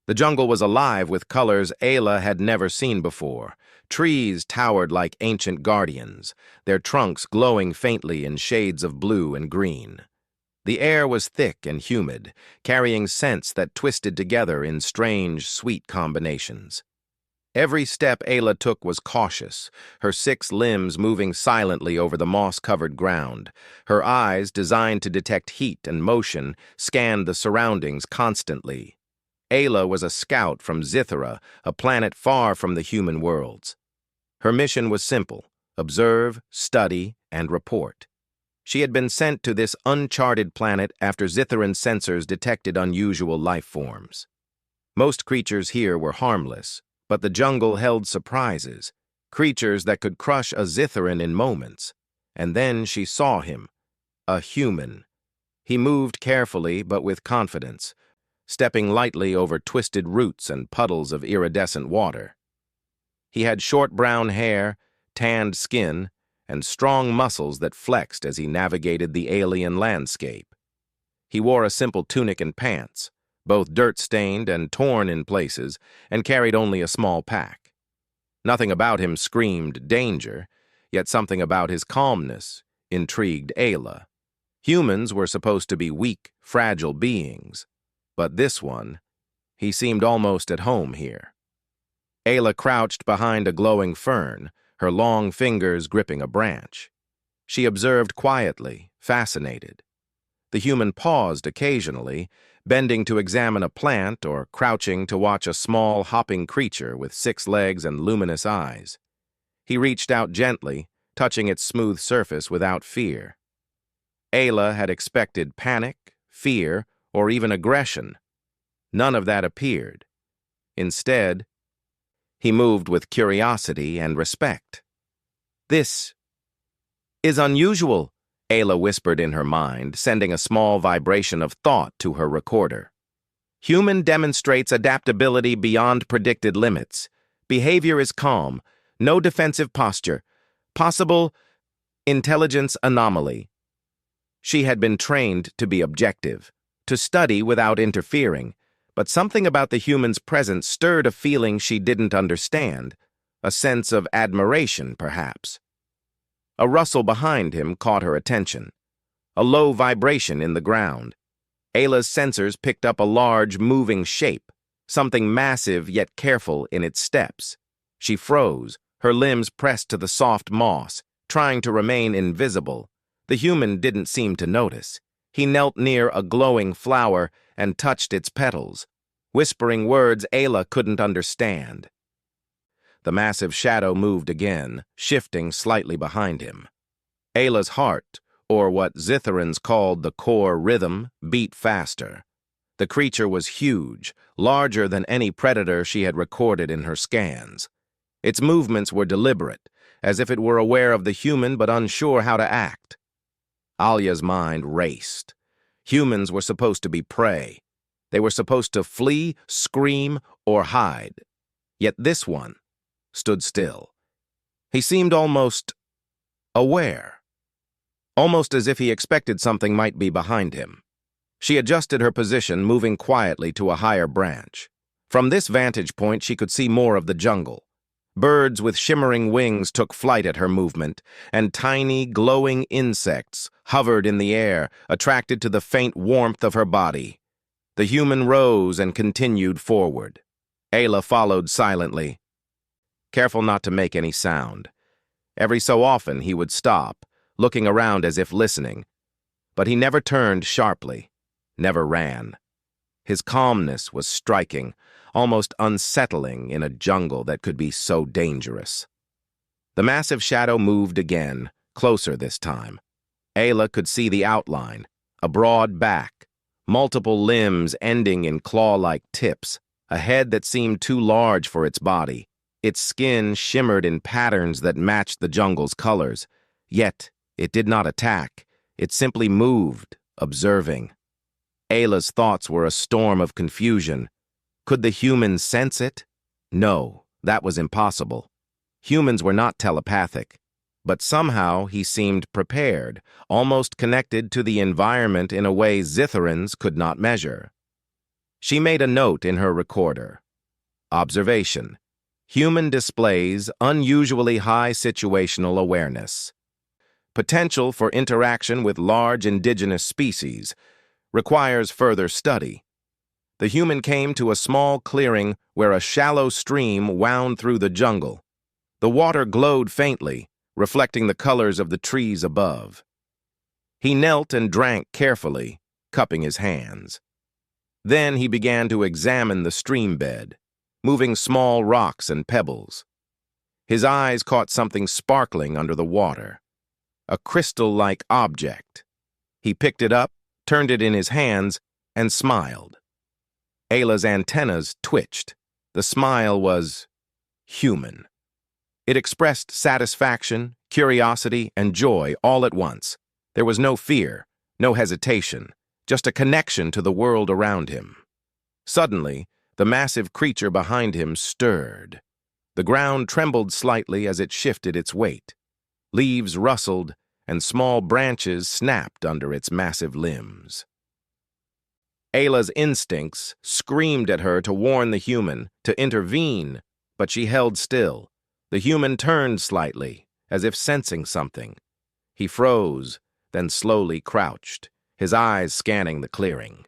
The jungle was alive with colors Ayla had never seen before. Trees towered like ancient guardians, their trunks glowing faintly in shades of blue and green. The air was thick and humid, carrying scents that twisted together in strange, sweet combinations. Every step Ayla took was cautious, her 6 limbs moving silently over the moss-covered ground. Her eyes, designed to detect heat and motion, scanned the surroundings constantly. Ayla was a scout from Zithera, a planet far from the human worlds. Her mission was simple: observe, study, and report. She had been sent to this uncharted planet after Zitheran sensors detected unusual life forms. Most creatures here were harmless, but the jungle held surprises, creatures that could crush a Zitheran in moments. And then she saw him, a human. He moved carefully but with confidence, stepping lightly over twisted roots and puddles of iridescent water. He had short brown hair, tanned skin, and strong muscles that flexed as he navigated the alien landscape. He wore a simple tunic and pants, both dirt-stained and torn in places, and carried only a small pack. Nothing about him screamed danger, yet something about his calmness intrigued Ayla. Humans were supposed to be weak, fragile beings, but this one, he seemed almost at home here. Ayla crouched behind a glowing fern, her long fingers gripping a branch. She observed quietly, fascinated. The human paused occasionally, bending to examine a plant or crouching to watch a small, hopping creature with 6 legs and luminous eyes. He reached out gently, touching its smooth surface without fear. Ayla had expected panic, fear, or even aggression. None of that appeared. Instead, he moved with curiosity and respect. "This is unusual," Ayla whispered in her mind, sending a small vibration of thought to her recorder. "Human demonstrates adaptability beyond predicted limits. Behavior is calm, no defensive posture. Possible intelligence anomaly." She had been trained to be objective, to study without interfering, but something about the human's presence stirred a feeling she didn't understand, a sense of admiration, perhaps. A rustle behind him caught her attention, a low vibration in the ground. Ayla's sensors picked up a large, moving shape, something massive yet careful in its steps. She froze, her limbs pressed to the soft moss, trying to remain invisible. The human didn't seem to notice. He knelt near a glowing flower and touched its petals, whispering words Ayla couldn't understand. The massive shadow moved again, shifting slightly behind him. Ayla's heart, or what Zitherans called the core rhythm, beat faster. The creature was huge, larger than any predator she had recorded in her scans. Its movements were deliberate, as if it were aware of the human but unsure how to act. Alya's mind raced. Humans were supposed to be prey. They were supposed to flee, scream, or hide. Yet this one stood still. He seemed almost aware, almost as if he expected something might be behind him. She adjusted her position, moving quietly to a higher branch. From this vantage point, she could see more of the jungle. Birds with shimmering wings took flight at her movement, and tiny, glowing insects hovered in the air, attracted to the faint warmth of her body. The human rose and continued forward. Ayla followed silently, careful not to make any sound. Every so often he would stop, looking around as if listening, but he never turned sharply, never ran. His calmness was striking, almost unsettling in a jungle that could be so dangerous. The massive shadow moved again, closer this time. Ayla could see the outline, a broad back, multiple limbs ending in claw-like tips, a head that seemed too large for its body. Its skin shimmered in patterns that matched the jungle's colors. Yet, it did not attack. It simply moved, observing. Ayla's thoughts were a storm of confusion. Could the human sense it? No, that was impossible. Humans were not telepathic. But somehow he seemed prepared, almost connected to the environment in a way Zitherans could not measure. She made a note in her recorder. Observation: human displays unusually high situational awareness. Potential for interaction with large indigenous species. Requires further study. The human came to a small clearing where a shallow stream wound through the jungle. The water glowed faintly, reflecting the colors of the trees above. He knelt and drank carefully, cupping his hands. Then he began to examine the stream bed, moving small rocks and pebbles. His eyes caught something sparkling under the water, a crystal-like object. He picked it up, turned it in his hands, and smiled. Ayla's antennas twitched. The smile was human. It expressed satisfaction, curiosity, and joy all at once. There was no fear, no hesitation, just a connection to the world around him. Suddenly, the massive creature behind him stirred. The ground trembled slightly as it shifted its weight. Leaves rustled, and small branches snapped under its massive limbs. Ayla's instincts screamed at her to warn the human, to intervene, but she held still. The human turned slightly, as if sensing something. He froze, then slowly crouched, his eyes scanning the clearing.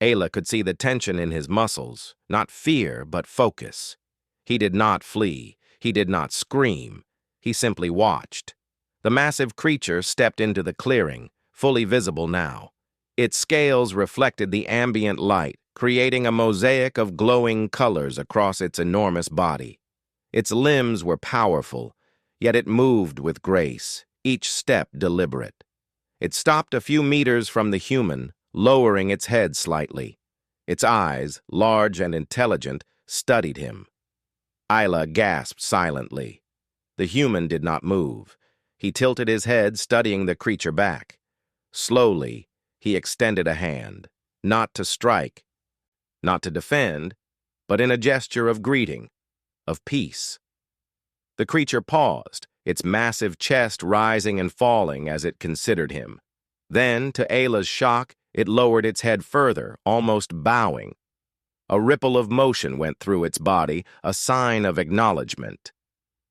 Ayla could see the tension in his muscles, not fear, but focus. He did not flee, he did not scream, he simply watched. The massive creature stepped into the clearing, fully visible now. Its scales reflected the ambient light, creating a mosaic of glowing colors across its enormous body. Its limbs were powerful, yet it moved with grace, each step deliberate. It stopped a few meters from the human, lowering its head slightly. Its eyes, large and intelligent, studied him. Ayla gasped silently. The human did not move. He tilted his head, studying the creature back. Slowly, he extended a hand, not to strike, not to defend, but in a gesture of greeting, of peace. The creature paused, its massive chest rising and falling as it considered him. Then, to Ayla's shock, it lowered its head further, almost bowing. A ripple of motion went through its body, a sign of acknowledgement.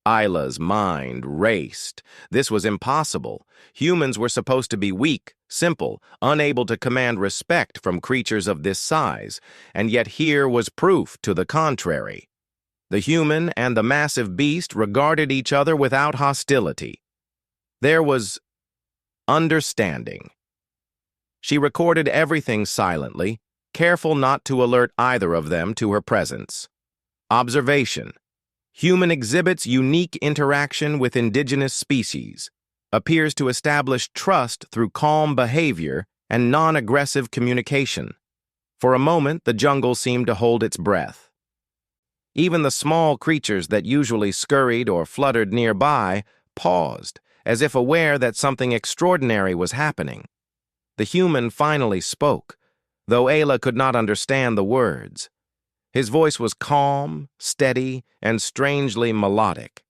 Ayla's mind raced. This was impossible. Humans were supposed to be weak, simple, unable to command respect from creatures of this size, and yet here was proof to the contrary. The human and the massive beast regarded each other without hostility. There was understanding. She recorded everything silently, careful not to alert either of them to her presence. Observation: human exhibits unique interaction with indigenous species, appears to establish trust through calm behavior and non-aggressive communication. For a moment, the jungle seemed to hold its breath. Even the small creatures that usually scurried or fluttered nearby paused, as if aware that something extraordinary was happening. The human finally spoke, though Ayla could not understand the words. His voice was calm, steady, and strangely melodic.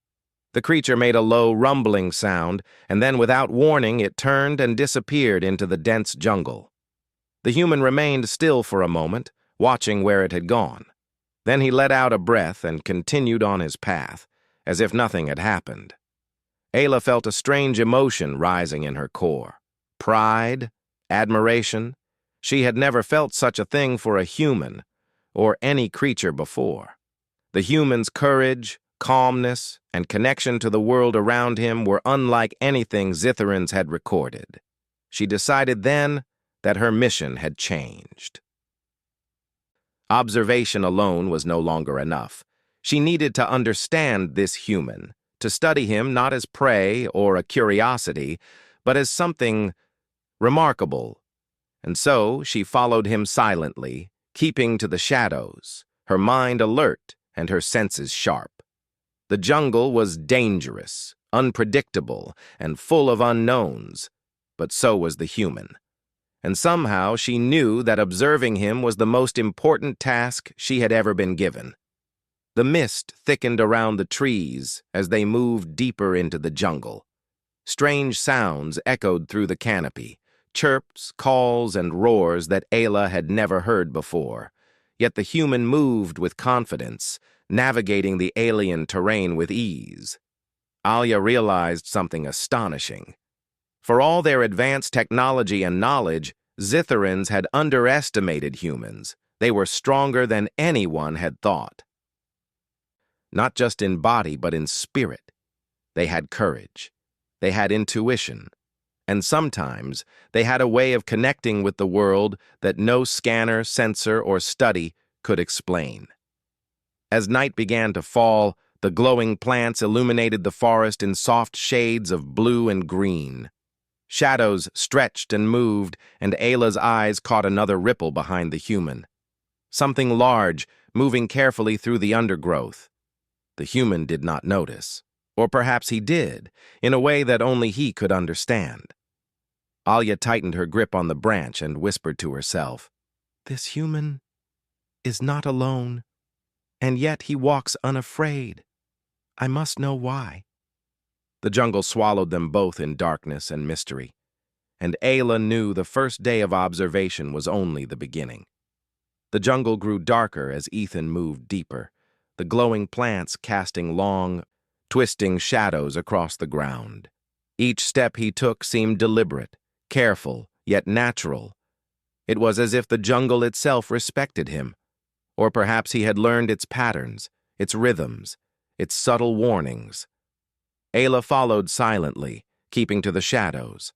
The creature made a low, rumbling sound, and then without warning it turned and disappeared into the dense jungle. The human remained still for a moment, watching where it had gone. Then he let out a breath and continued on his path, as if nothing had happened. Ayla felt a strange emotion rising in her core. Pride, admiration. She had never felt such a thing for a human, or any creature before. The human's courage, calmness, and connection to the world around him were unlike anything Zitherans had recorded. She decided then that her mission had changed. Observation alone was no longer enough. She needed to understand this human, to study him not as prey or a curiosity, but as something remarkable. And so she followed him silently, keeping to the shadows, her mind alert and her senses sharp. The jungle was dangerous, unpredictable, and full of unknowns, but so was the human. And somehow she knew that observing him was the most important task she had ever been given. The mist thickened around the trees as they moved deeper into the jungle. Strange sounds echoed through the canopy, chirps, calls, and roars that Ayla had never heard before. yet the human moved with confidence, navigating the alien terrain with ease. Alya realized something astonishing. For all their advanced technology and knowledge, Zitherans had underestimated humans. They were stronger than anyone had thought. Not just in body, but in spirit. They had courage. They had intuition. And sometimes they had a way of connecting with the world that no scanner, sensor, or study could explain. As night began to fall, the glowing plants illuminated the forest in soft shades of blue and green. Shadows stretched and moved, and Ayla's eyes caught another ripple behind the human. Something large, moving carefully through the undergrowth. The human did not notice. Or perhaps he did, in a way that only he could understand. Alya tightened her grip on the branch and whispered to herself, "This human is not alone, and yet he walks unafraid. I must know why." The jungle swallowed them both in darkness and mystery, and Ayla knew the first day of observation was only the beginning. The jungle grew darker as Ethan moved deeper, the glowing plants casting long, twisting shadows across the ground. Each step he took seemed deliberate, careful, yet natural. It was as if the jungle itself respected him, or perhaps he had learned its patterns, its rhythms, its subtle warnings. Ayla followed silently, keeping to the shadows.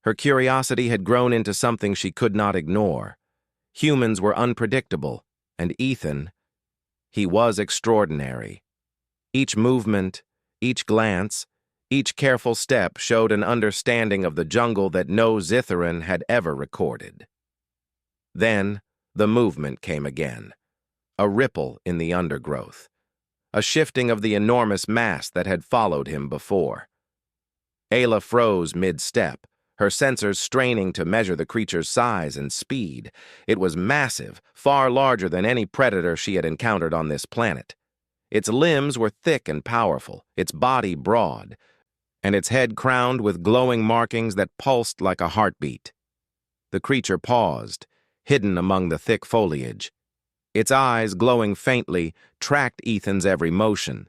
Her curiosity had grown into something she could not ignore. Humans were unpredictable, and Ethan, he was extraordinary. Each movement, each glance, each careful step showed an understanding of the jungle that no Zitharan had ever recorded. Then, the movement came again. A ripple in the undergrowth. A shifting of the enormous mass that had followed him before. Ayla froze mid-step, her sensors straining to measure the creature's size and speed. It was massive, far larger than any predator she had encountered on this planet. Its limbs were thick and powerful, its body broad, and its head crowned with glowing markings that pulsed like a heartbeat. The creature paused, hidden among the thick foliage. Its eyes, glowing faintly, tracked Ethan's every motion.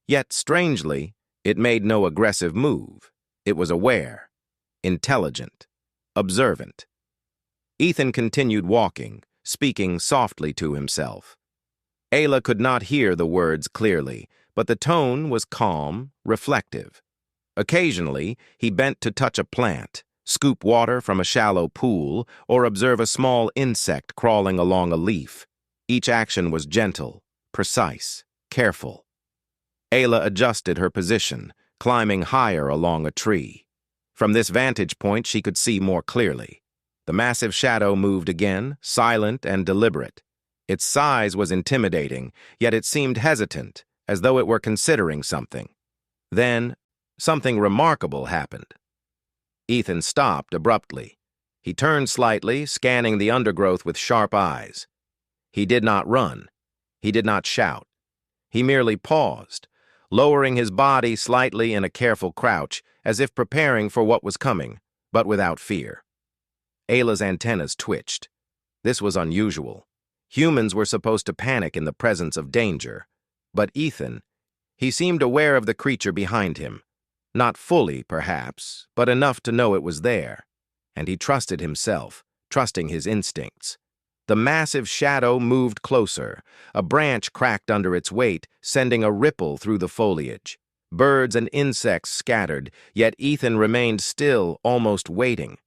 Yet, strangely, it made no aggressive move. It was aware, intelligent, observant. Ethan continued walking, speaking softly to himself. Ayla could not hear the words clearly, but the tone was calm, reflective. Occasionally, he bent to touch a plant, scoop water from a shallow pool, or observe a small insect crawling along a leaf. Each action was gentle, precise, careful. Ayla adjusted her position, climbing higher along a tree. From this vantage point, she could see more clearly. The massive shadow moved again, silent and deliberate. Its size was intimidating, yet it seemed hesitant, as though it were considering something. Then, something remarkable happened. Ethan stopped abruptly. He turned slightly, scanning the undergrowth with sharp eyes. He did not run. He did not shout. He merely paused, lowering his body slightly in a careful crouch, as if preparing for what was coming, but without fear. Ayla's antennas twitched. This was unusual. Humans were supposed to panic in the presence of danger. But Ethan, he seemed aware of the creature behind him. Not fully, perhaps, but enough to know it was there. And he trusted himself, trusting his instincts. The massive shadow moved closer. A branch cracked under its weight, sending a ripple through the foliage. Birds and insects scattered, yet Ethan remained still, almost waiting.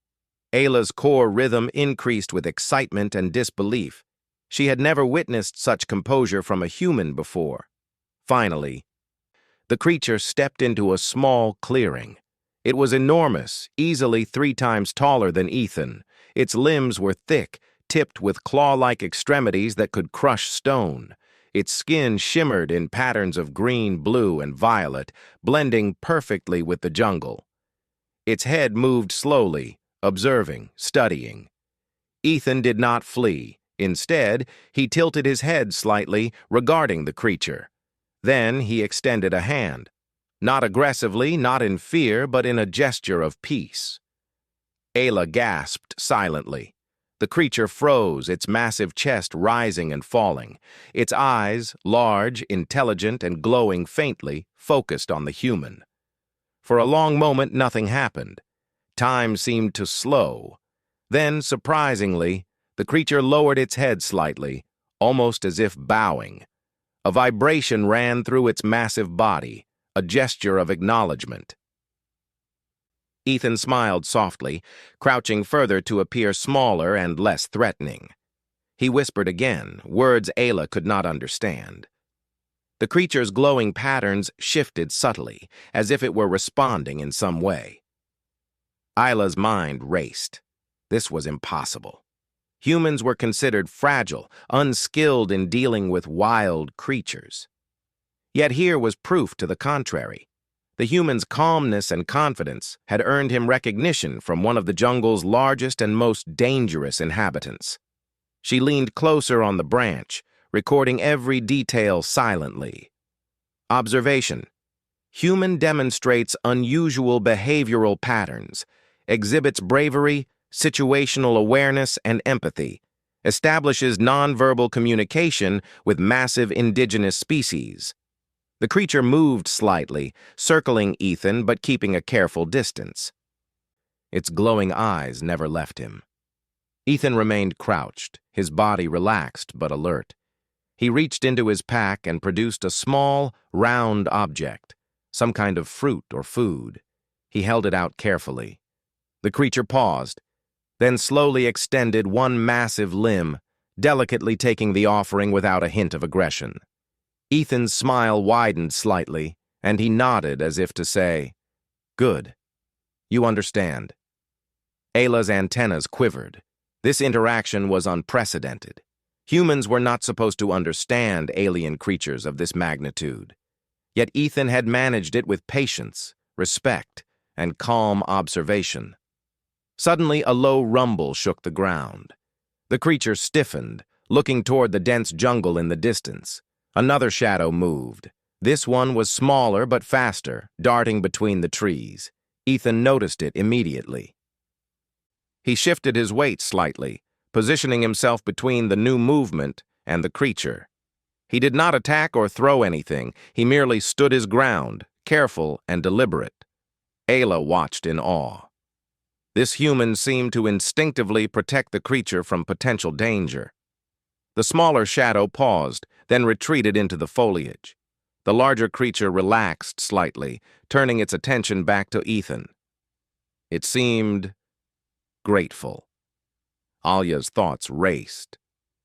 Ayla's core rhythm increased with excitement and disbelief. She had never witnessed such composure from a human before. Finally, the creature stepped into a small clearing. It was enormous, easily 3 times taller than Ethan. Its limbs were thick, tipped with claw-like extremities that could crush stone. Its skin shimmered in patterns of green, blue, and violet, blending perfectly with the jungle. Its head moved slowly, observing, studying. Ethan did not flee. Instead, he tilted his head slightly, regarding the creature. Then he extended a hand. Not aggressively, not in fear, but in a gesture of peace. Ayla gasped silently. The creature froze, its massive chest rising and falling. Its eyes, large, intelligent, and glowing faintly, focused on the human. For a long moment, nothing happened. Time seemed to slow. Then, surprisingly, the creature lowered its head slightly, almost as if bowing. A vibration ran through its massive body, a gesture of acknowledgement. Ethan smiled softly, crouching further to appear smaller and less threatening. He whispered again, words Ayla could not understand. The creature's glowing patterns shifted subtly, as if it were responding in some way. Ayla's mind raced. This was impossible. Humans were considered fragile, unskilled in dealing with wild creatures. Yet here was proof to the contrary. The human's calmness and confidence had earned him recognition from one of the jungle's largest and most dangerous inhabitants. She leaned closer on the branch, recording every detail silently. Observation: human demonstrates unusual behavioral patterns, exhibits bravery, situational awareness, and empathy, establishes nonverbal communication with massive indigenous species. The creature moved slightly, circling Ethan but keeping a careful distance. Its glowing eyes never left him. Ethan remained crouched, his body relaxed but alert. He reached into his pack and produced a small, round object, some kind of fruit or food. He held it out carefully. The creature paused, then slowly extended one massive limb, delicately taking the offering without a hint of aggression. Ethan's smile widened slightly, and he nodded as if to say, "Good. You understand." Ayla's antennas quivered. This interaction was unprecedented. Humans were not supposed to understand alien creatures of this magnitude. Yet Ethan had managed it with patience, respect, and calm observation. Suddenly, a low rumble shook the ground. The creature stiffened, looking toward the dense jungle in the distance. Another shadow moved. This one was smaller but faster, darting between the trees. Ethan noticed it immediately. He shifted his weight slightly, positioning himself between the new movement and the creature. He did not attack or throw anything. He merely stood his ground, careful and deliberate. Ayla watched in awe. This human seemed to instinctively protect the creature from potential danger. The smaller shadow paused, then retreated into the foliage. The larger creature relaxed slightly, turning its attention back to Ethan. It seemed grateful. Alya's thoughts raced.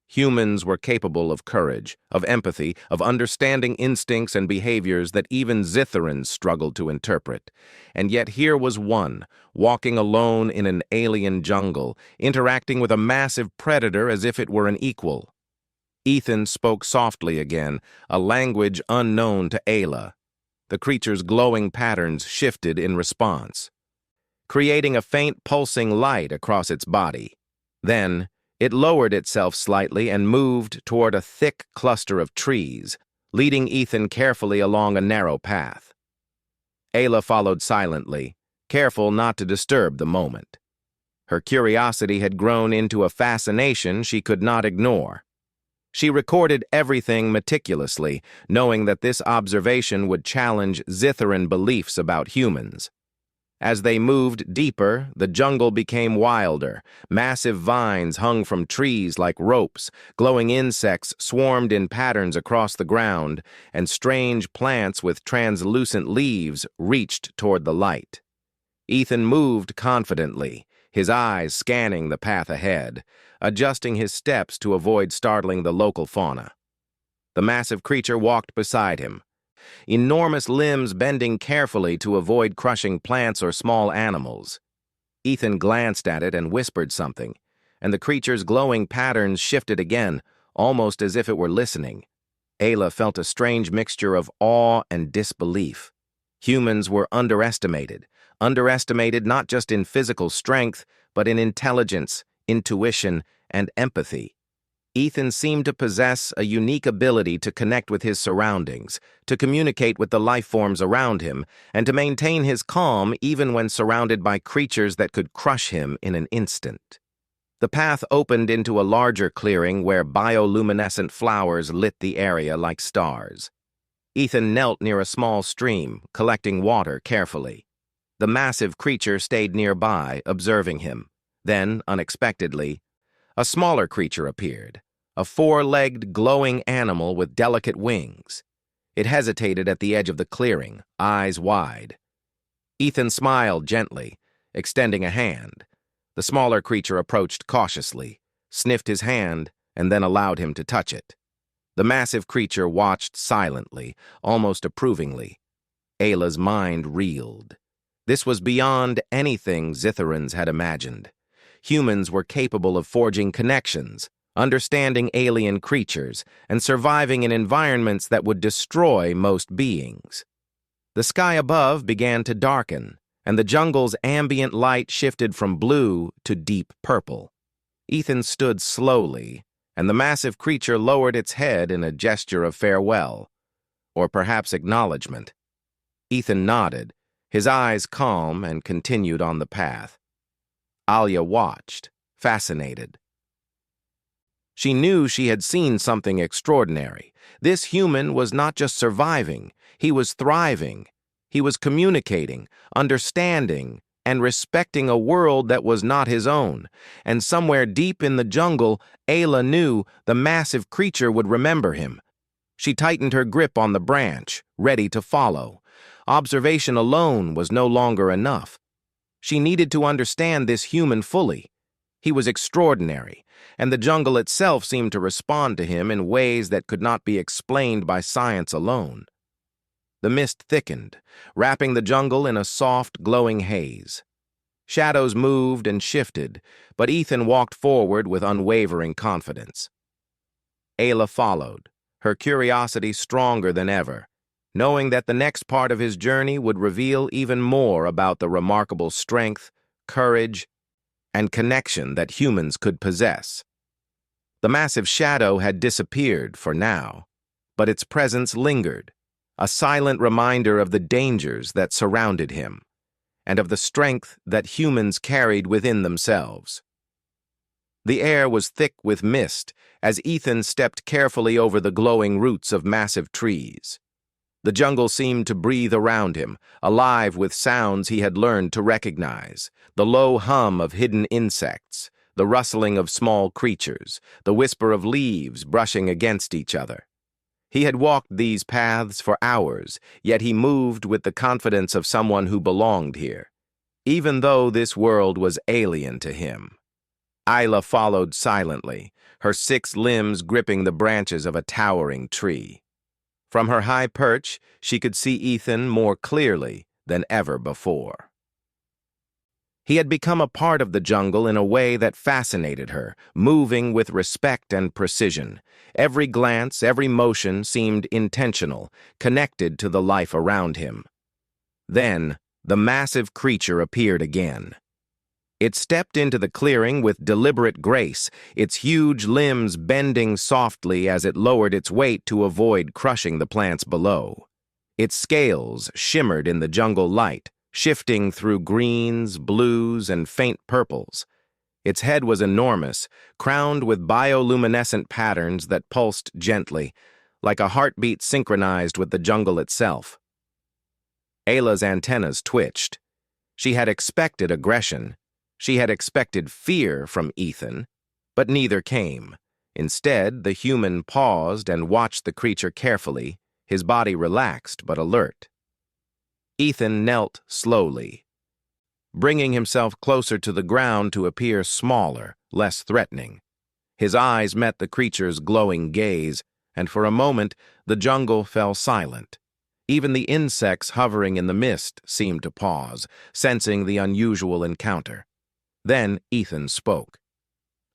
Humans were capable of courage, of empathy, of understanding instincts and behaviors that even Zitherans struggled to interpret. And yet here was one, walking alone in an alien jungle, interacting with a massive predator as if it were an equal. Ethan spoke softly again, a language unknown to Ayla. The creature's glowing patterns shifted in response, creating a faint pulsing light across its body. Then, it lowered itself slightly and moved toward a thick cluster of trees, leading Ethan carefully along a narrow path. Ayla followed silently, careful not to disturb the moment. Her curiosity had grown into a fascination she could not ignore. She recorded everything meticulously, knowing that this observation would challenge Zitharan beliefs about humans. As they moved deeper, the jungle became wilder. Massive vines hung from trees like ropes, glowing insects swarmed in patterns across the ground, and strange plants with translucent leaves reached toward the light. Ethan moved confidently, his eyes scanning the path ahead, adjusting his steps to avoid startling the local fauna. The massive creature walked beside him, enormous limbs bending carefully to avoid crushing plants or small animals. Ethan glanced at it and whispered something, and the creature's glowing patterns shifted again, almost as if it were listening. Ayla felt a strange mixture of awe and disbelief. Humans were underestimated not just in physical strength, but in intelligence, intuition, and empathy. Ethan seemed to possess a unique ability to connect with his surroundings, to communicate with the life forms around him, and to maintain his calm even when surrounded by creatures that could crush him in an instant. The path opened into a larger clearing where bioluminescent flowers lit the area like stars. Ethan knelt near a small stream, collecting water carefully. The massive creature stayed nearby, observing him. Then, unexpectedly, a smaller creature appeared, a four-legged, glowing animal with delicate wings. It hesitated at the edge of the clearing, eyes wide. Ethan smiled gently, extending a hand. The smaller creature approached cautiously, sniffed his hand, and then allowed him to touch it. The massive creature watched silently, almost approvingly. Ayla's mind reeled. This was beyond anything Zitherans had imagined. Humans were capable of forging connections, understanding alien creatures, and surviving in environments that would destroy most beings. The sky above began to darken, and the jungle's ambient light shifted from blue to deep purple. Ethan stood slowly, and the massive creature lowered its head in a gesture of farewell, or perhaps acknowledgement. Ethan nodded, his eyes calm, and continued on the path. Alia watched, fascinated. She knew she had seen something extraordinary. This human was not just surviving, he was thriving. He was communicating, understanding, and respecting a world that was not his own. And somewhere deep in the jungle, Ayla knew the massive creature would remember him. She tightened her grip on the branch, ready to follow. Observation alone was no longer enough. She needed to understand this human fully. He was extraordinary, and the jungle itself seemed to respond to him in ways that could not be explained by science alone. The mist thickened, wrapping the jungle in a soft, glowing haze. Shadows moved and shifted, but Ethan walked forward with unwavering confidence. Ayla followed, her curiosity stronger than ever, knowing that the next part of his journey would reveal even more about the remarkable strength, courage, and connection that humans could possess. The massive shadow had disappeared for now, but its presence lingered, a silent reminder of the dangers that surrounded him, and of the strength that humans carried within themselves. The air was thick with mist as Ethan stepped carefully over the glowing roots of massive trees. The jungle seemed to breathe around him, alive with sounds he had learned to recognize, the low hum of hidden insects, the rustling of small creatures, the whisper of leaves brushing against each other. He had walked these paths for hours, yet he moved with the confidence of someone who belonged here, even though this world was alien to him. Ayla followed silently, her 6 limbs gripping the branches of a towering tree. From her high perch, she could see Ethan more clearly than ever before. He had become a part of the jungle in a way that fascinated her, moving with respect and precision. Every glance, every motion seemed intentional, connected to the life around him. Then, the massive creature appeared again. It stepped into the clearing with deliberate grace, its huge limbs bending softly as it lowered its weight to avoid crushing the plants below. Its scales shimmered in the jungle light, shifting through greens, blues, and faint purples. Its head was enormous, crowned with bioluminescent patterns that pulsed gently, like a heartbeat synchronized with the jungle itself. Ayla's antennas twitched. She had expected aggression. She had expected fear from Ethan, but neither came. Instead, the human paused and watched the creature carefully, his body relaxed but alert. Ethan knelt slowly, bringing himself closer to the ground to appear smaller, less threatening. His eyes met the creature's glowing gaze, and for a moment the jungle fell silent. Even the insects hovering in the mist seemed to pause, sensing the unusual encounter. Then Ethan spoke.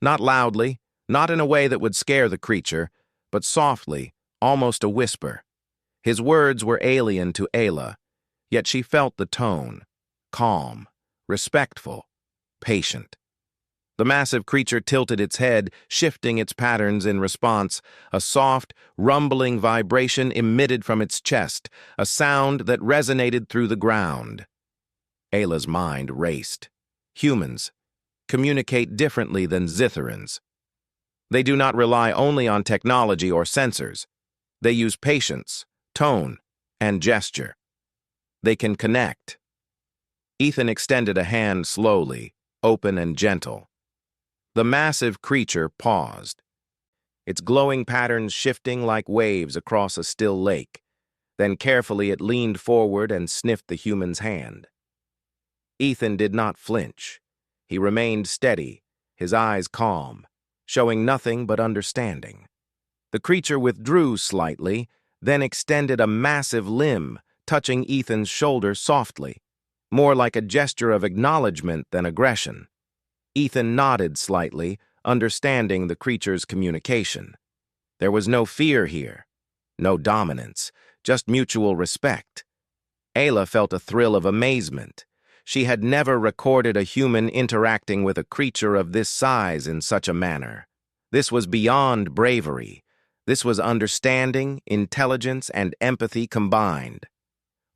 Not loudly, not in a way that would scare the creature, but softly, almost a whisper. His words were alien to Ayla, yet she felt the tone, calm, respectful, patient. The massive creature tilted its head, shifting its patterns in response. A soft, rumbling vibration emitted from its chest, a sound that resonated through the ground. Ayla's mind raced. Humans, communicate differently than Zitherans. They do not rely only on technology or sensors. They use patience, tone, and gesture. They can connect. Ethan extended a hand slowly, open and gentle. The massive creature paused, its glowing patterns shifting like waves across a still lake. Then carefully it leaned forward and sniffed the human's hand. Ethan did not flinch. He remained steady, his eyes calm, showing nothing but understanding. The creature withdrew slightly, then extended a massive limb, touching Ethan's shoulder softly, more like a gesture of acknowledgement than aggression. Ethan nodded slightly, understanding the creature's communication. There was no fear here, no dominance, just mutual respect. Ayla felt a thrill of amazement. She had never recorded a human interacting with a creature of this size in such a manner. This was beyond bravery. This was understanding, intelligence, and empathy combined.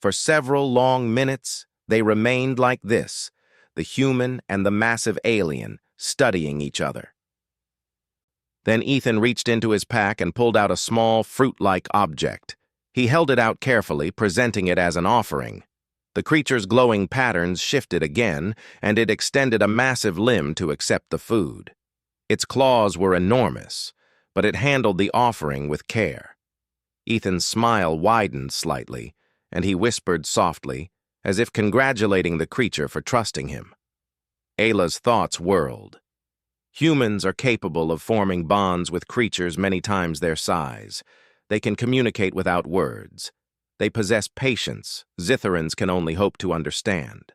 For several long minutes, they remained like this, the human and the massive alien, studying each other. Then Ethan reached into his pack and pulled out a small, fruit-like object. He held it out carefully, presenting it as an offering. The creature's glowing patterns shifted again, and it extended a massive limb to accept the food. Its claws were enormous, but it handled the offering with care. Ethan's smile widened slightly, and he whispered softly, as if congratulating the creature for trusting him. Ayla's thoughts whirled. Humans are capable of forming bonds with creatures many times their size. They can communicate without words. They possess patience Zitherans can only hope to understand.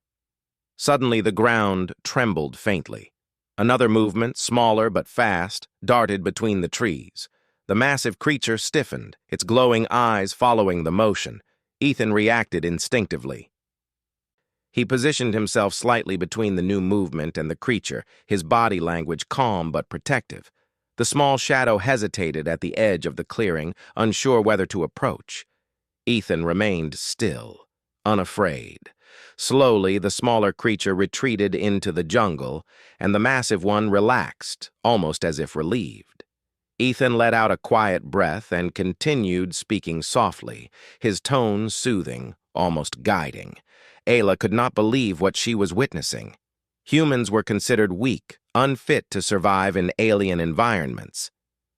Suddenly the ground trembled faintly. Another movement, smaller but fast, darted between the trees. The massive creature stiffened, its glowing eyes following the motion. Ethan reacted instinctively. He positioned himself slightly between the new movement and the creature, his body language calm but protective. The small shadow hesitated at the edge of the clearing, unsure whether to approach. Ethan remained still, unafraid. Slowly, the smaller creature retreated into the jungle, and the massive one relaxed, almost as if relieved. Ethan let out a quiet breath and continued speaking softly, his tone soothing, almost guiding. Ayla could not believe what she was witnessing. Humans were considered weak, unfit to survive in alien environments.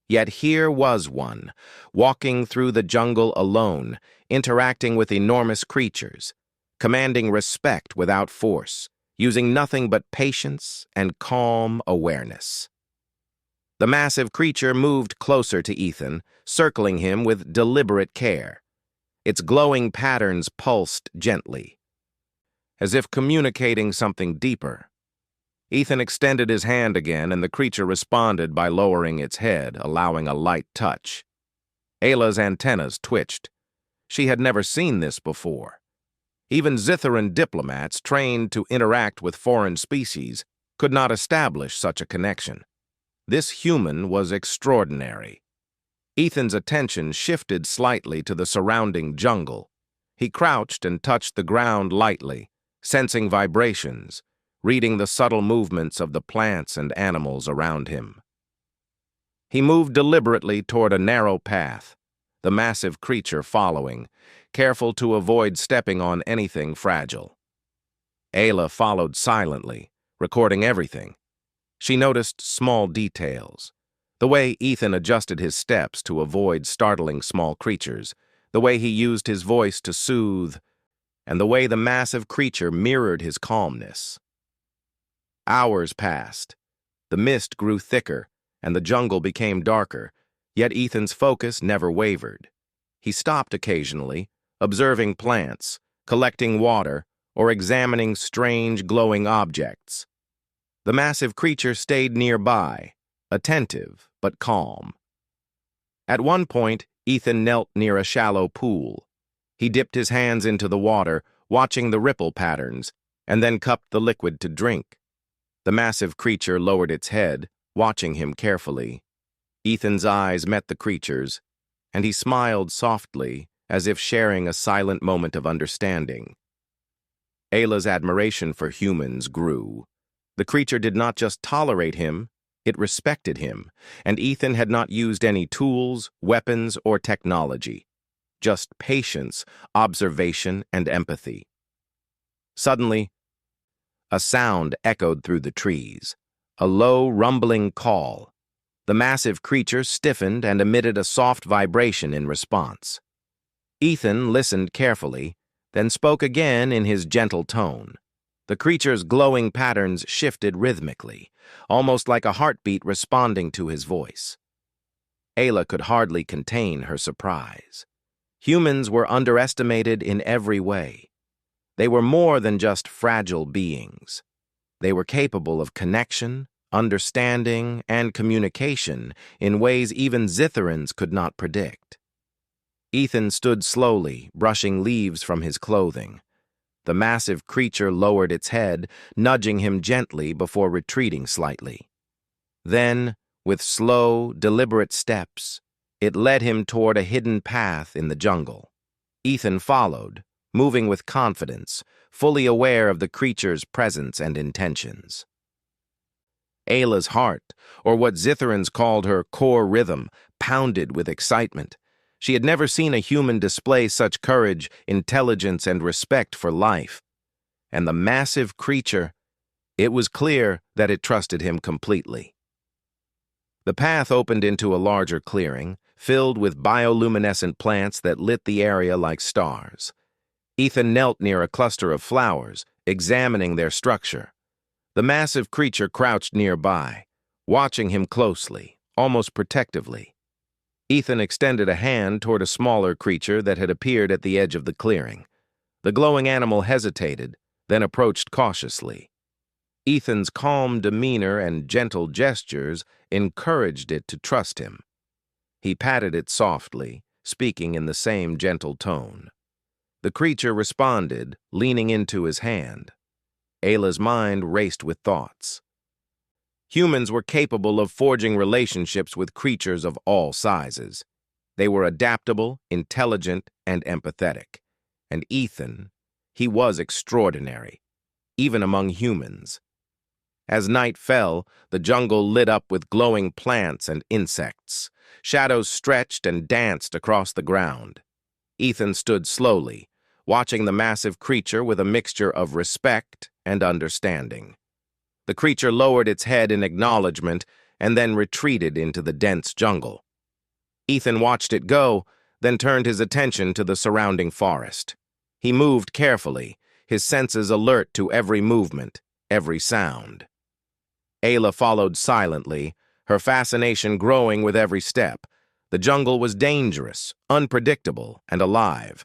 Yet here was one, walking through the jungle alone, interacting with enormous creatures, commanding respect without force, using nothing but patience and calm awareness. The massive creature moved closer to Ethan, circling him with deliberate care. Its glowing patterns pulsed gently, as if communicating something deeper. Ethan extended his hand again, and the creature responded by lowering its head, allowing a light touch. Ayla's antennas twitched. She had never seen this before. Even Zitharan diplomats trained to interact with foreign species could not establish such a connection. This human was extraordinary. Ethan's attention shifted slightly to the surrounding jungle. He crouched and touched the ground lightly, sensing vibrations, reading the subtle movements of the plants and animals around him. He moved deliberately toward a narrow path, the massive creature following, careful to avoid stepping on anything fragile. Ayla followed silently, recording everything. She noticed small details, the way Ethan adjusted his steps to avoid startling small creatures, the way he used his voice to soothe, and the way the massive creature mirrored his calmness. Hours passed. The mist grew thicker, and the jungle became darker, yet Ethan's focus never wavered. He stopped occasionally, observing plants, collecting water, or examining strange glowing objects. The massive creature stayed nearby, attentive but calm. At one point, Ethan knelt near a shallow pool. He dipped his hands into the water, watching the ripple patterns, and then cupped the liquid to drink. The massive creature lowered its head, watching him carefully. Ethan's eyes met the creature's, and he smiled softly, as if sharing a silent moment of understanding. Ayla's admiration for humans grew. The creature did not just tolerate him, it respected him, and Ethan had not used any tools, weapons, or technology. Just patience, observation, and empathy. Suddenly, a sound echoed through the trees, a low, rumbling call. The massive creature stiffened and emitted a soft vibration in response. Ethan listened carefully, then spoke again in his gentle tone. The creature's glowing patterns shifted rhythmically, almost like a heartbeat responding to his voice. Ayla could hardly contain her surprise. Humans were underestimated in every way. They were more than just fragile beings. They were capable of connection, understanding, and communication in ways even Zitherans could not predict. Ethan stood slowly, brushing leaves from his clothing. The massive creature lowered its head, nudging him gently before retreating slightly. Then, with slow, deliberate steps, it led him toward a hidden path in the jungle. Ethan followed, moving with confidence, fully aware of the creature's presence and intentions. Ayla's heart, or what Zitherans called her core rhythm, pounded with excitement. She had never seen a human display such courage, intelligence, and respect for life. And the massive creature, it was clear that it trusted him completely. The path opened into a larger clearing, filled with bioluminescent plants that lit the area like stars. Ethan knelt near a cluster of flowers, examining their structure. The massive creature crouched nearby, watching him closely, almost protectively. Ethan extended a hand toward a smaller creature that had appeared at the edge of the clearing. The glowing animal hesitated, then approached cautiously. Ethan's calm demeanor and gentle gestures encouraged it to trust him. He patted it softly, speaking in the same gentle tone. The creature responded, leaning into his hand. Ayla's mind raced with thoughts. Humans were capable of forging relationships with creatures of all sizes. They were adaptable, intelligent, and empathetic. And Ethan, he was extraordinary, even among humans. As night fell, the jungle lit up with glowing plants and insects. Shadows stretched and danced across the ground. Ethan stood slowly, watching the massive creature with a mixture of respect and understanding. The creature lowered its head in acknowledgement and then retreated into the dense jungle. Ethan watched it go, then turned his attention to the surrounding forest. He moved carefully, his senses alert to every movement, every sound. Ayla followed silently, her fascination growing with every step. The jungle was dangerous, unpredictable, and alive.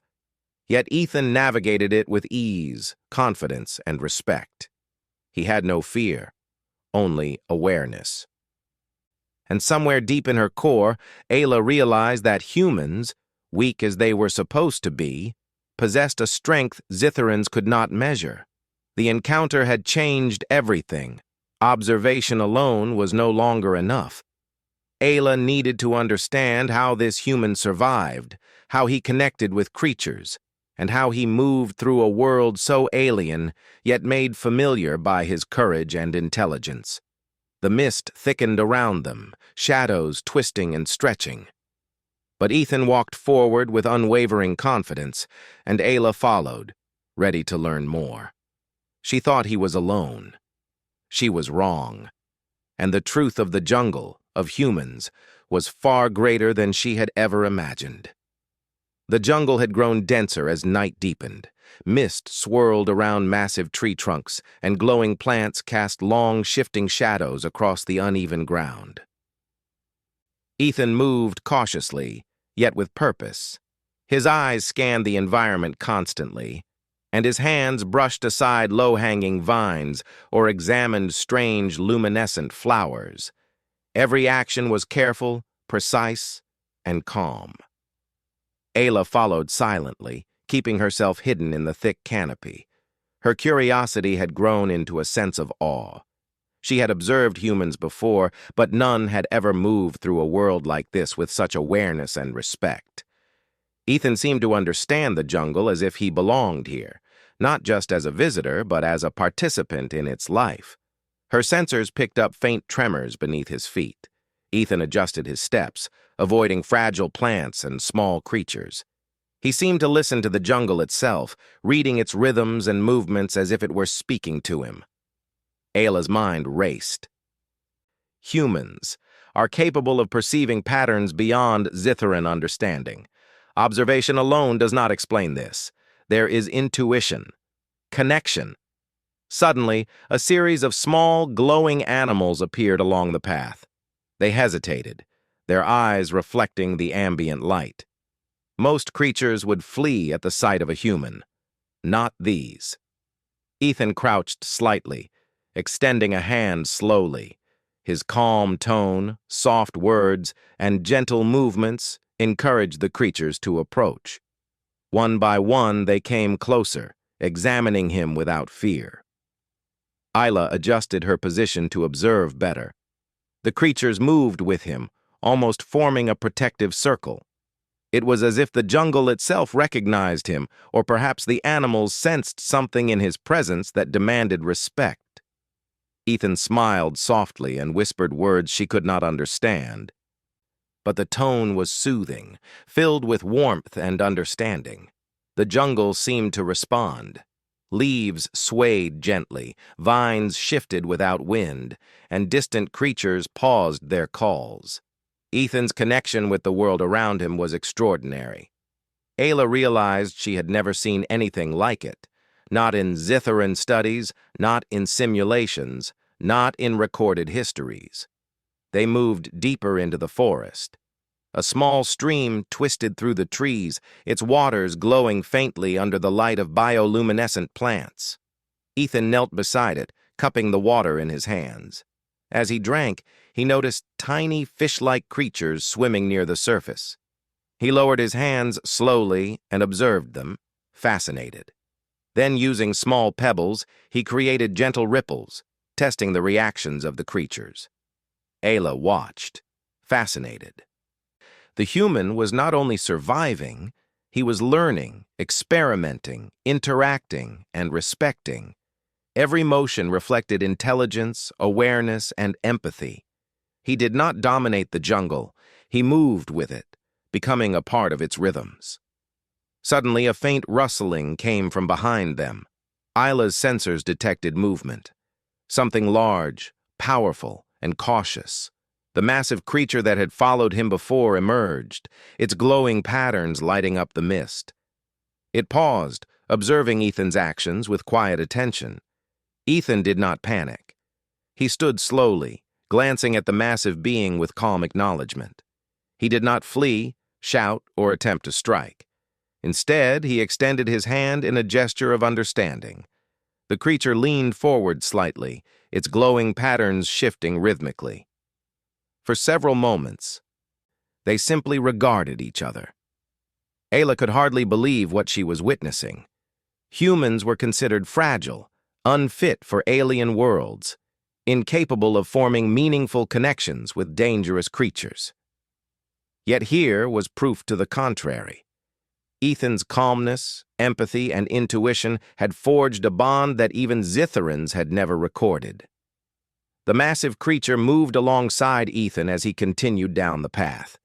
Yet Ethan navigated it with ease, confidence, and respect. He had no fear, only awareness. And somewhere deep in her core, Ayla realized that humans, weak as they were supposed to be, possessed a strength Zitherans could not measure. The encounter had changed everything. Observation alone was no longer enough. Ayla needed to understand how this human survived, how he connected with creatures, and how he moved through a world so alien, yet made familiar by his courage and intelligence. The mist thickened around them, shadows twisting and stretching. But Ethan walked forward with unwavering confidence, and Ayla followed, ready to learn more. She thought he was alone. She was wrong. And the truth of the jungle, of humans, was far greater than she had ever imagined. The jungle had grown denser as night deepened. Mist swirled around massive tree trunks, and glowing plants cast long, shifting shadows across the uneven ground. Ethan moved cautiously, yet with purpose. His eyes scanned the environment constantly, and his hands brushed aside low-hanging vines or examined strange, luminescent flowers. Every action was careful, precise, and calm. Ayla followed silently, keeping herself hidden in the thick canopy. Her curiosity had grown into a sense of awe. She had observed humans before, but none had ever moved through a world like this with such awareness and respect. Ethan seemed to understand the jungle as if he belonged here, not just as a visitor, but as a participant in its life. Her sensors picked up faint tremors beneath his feet. Ethan adjusted his steps, avoiding fragile plants and small creatures. He seemed to listen to the jungle itself, reading its rhythms and movements as if it were speaking to him. Ayla's mind raced. Humans are capable of perceiving patterns beyond Zitharan understanding. Observation alone does not explain this. There is intuition, connection. Suddenly, a series of small, glowing animals appeared along the path. They hesitated, their eyes reflecting the ambient light. Most creatures would flee at the sight of a human. Not these. Ethan crouched slightly, extending a hand slowly. His calm tone, soft words, and gentle movements encouraged the creatures to approach. One by one, they came closer, examining him without fear. Ayla adjusted her position to observe better. The creatures moved with him, almost forming a protective circle. It was as if the jungle itself recognized him, or perhaps the animals sensed something in his presence that demanded respect. Ethan smiled softly and whispered words she could not understand. But the tone was soothing, filled with warmth and understanding. The jungle seemed to respond. Leaves swayed gently, vines shifted without wind, and distant creatures paused their calls. Ethan's connection with the world around him was extraordinary. Ayla realized she had never seen anything like it. Not in Zitharan studies, not in simulations, not in recorded histories. They moved deeper into the forest. A small stream twisted through the trees, its waters glowing faintly under the light of bioluminescent plants. Ethan knelt beside it, cupping the water in his hands. As he drank, he noticed tiny fish-like creatures swimming near the surface. He lowered his hands slowly and observed them, fascinated. Then, using small pebbles, he created gentle ripples, testing the reactions of the creatures. Ayla watched, fascinated. The human was not only surviving, he was learning, experimenting, interacting, and respecting. Every motion reflected intelligence, awareness, and empathy. He did not dominate the jungle. He moved with it, becoming a part of its rhythms. Suddenly, a faint rustling came from behind them. Ayla's sensors detected movement. Something large, powerful, and cautious. The massive creature that had followed him before emerged, its glowing patterns lighting up the mist. It paused, observing Ethan's actions with quiet attention. Ethan did not panic. He stood slowly, glancing at the massive being with calm acknowledgement. He did not flee, shout, or attempt to strike. Instead, he extended his hand in a gesture of understanding. The creature leaned forward slightly, its glowing patterns shifting rhythmically. For several moments, they simply regarded each other. Ayla could hardly believe what she was witnessing. Humans were considered fragile, unfit for alien worlds, incapable of forming meaningful connections with dangerous creatures. Yet here was proof to the contrary. Ethan's calmness, empathy, and intuition had forged a bond that even Zitharans had never recorded. The massive creature moved alongside Ethan as he continued down the path.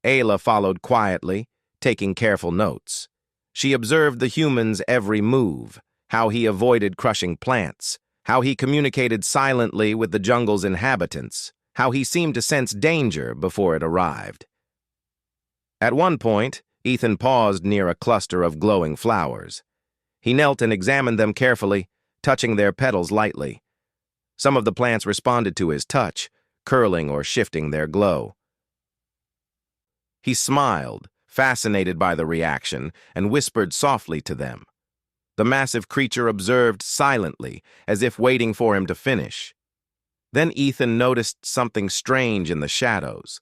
Ayla followed quietly, taking careful notes. She observed the human's every move, how he avoided crushing plants, how he communicated silently with the jungle's inhabitants, how he seemed to sense danger before it arrived. At one point, Ethan paused near a cluster of glowing flowers. He knelt and examined them carefully, touching their petals lightly. Some of the plants responded to his touch, curling or shifting their glow. He smiled, fascinated by the reaction, and whispered softly to them. The massive creature observed silently, as if waiting for him to finish. Then Ethan noticed something strange in the shadows.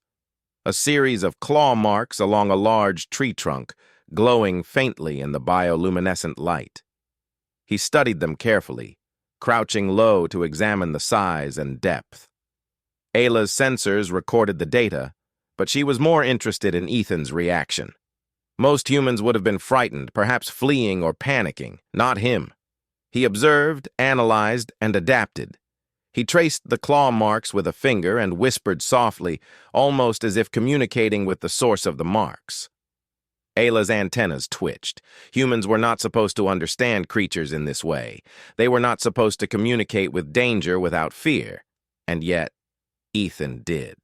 A series of claw marks along a large tree trunk, glowing faintly in the bioluminescent light. He studied them carefully, crouching low to examine the size and depth. Ayla's sensors recorded the data, but she was more interested in Ethan's reaction. Most humans would have been frightened, perhaps fleeing or panicking, not him. He observed, analyzed, and adapted. He traced the claw marks with a finger and whispered softly, almost as if communicating with the source of the marks. Ayla's antennas twitched. Humans were not supposed to understand creatures in this way. They were not supposed to communicate with danger without fear. And yet, Ethan did.